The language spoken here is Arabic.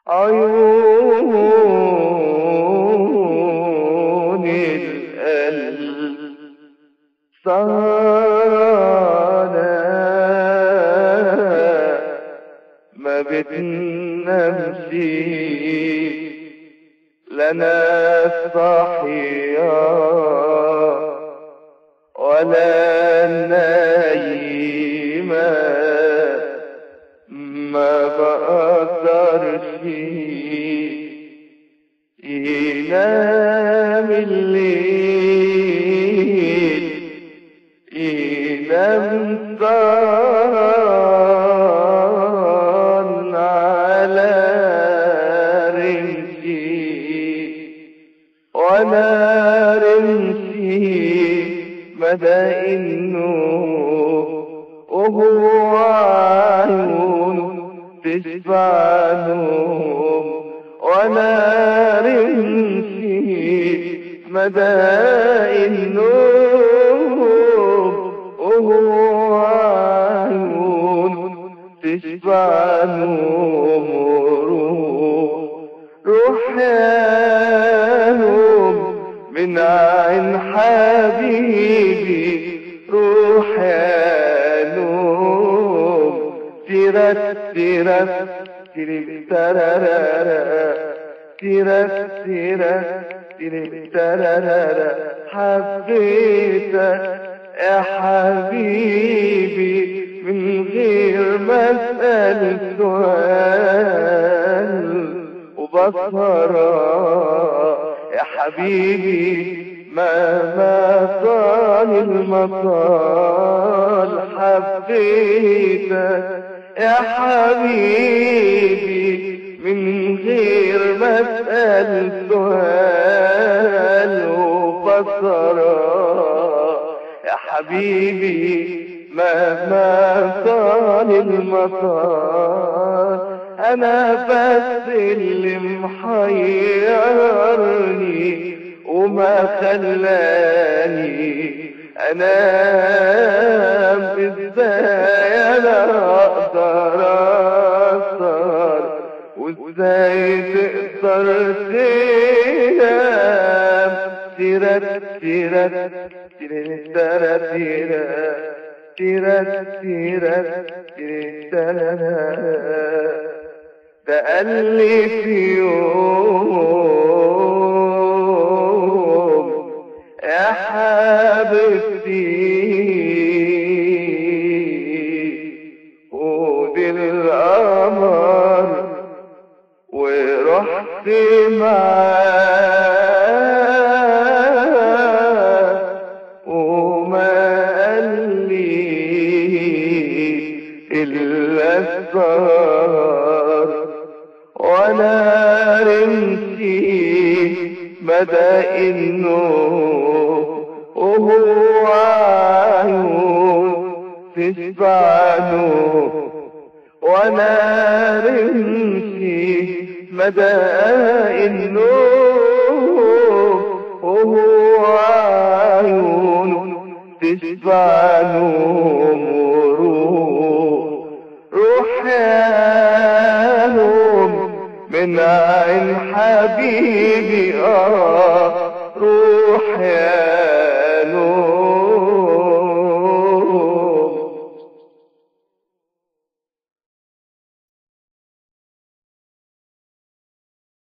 عيون القلب سهرانة ما بتنامش، لنا صاحية ولا نايمة، ما بقدرش ينام الليل، ينام سهران على رمشي، وانا رمشي مدى النور، وهو عيونه تشبع نوم، وانا رمشي مدى النور، وهو عيونه تشبع نوم. روح يا نوم من عين حبيبي، روح يا نوم، تيرت تيرت تيرت ترارارا، تيرت تيرت تيرت ترارارا، حبيتك يا حبيبي من غير ما اسأل سؤال، وبسهرة يا حبيبي مهما طال المطال، حبيتك يا حبيبي من غير ما اسأل سؤال، وبسهرة يا حبيبي مهما طال المطال. انا بس اللي محيرني وما خلاني انام، ازاي انا اقدر اسهر، وازاي تقدر تنام. تيرت تيرت تيرت تيرت تيرت تيرت تيرت، ده قال لي في يوم يا حبيبتي خدي القمر ورحت معاه، وما قال لي إلا السهر، وانا رمشي مدى النور، وهو عيون تشبع نور، وانا رمشي مدى النور، وهو عيون تشبع نور. روح يا نوم من عين حبيبي، روح يا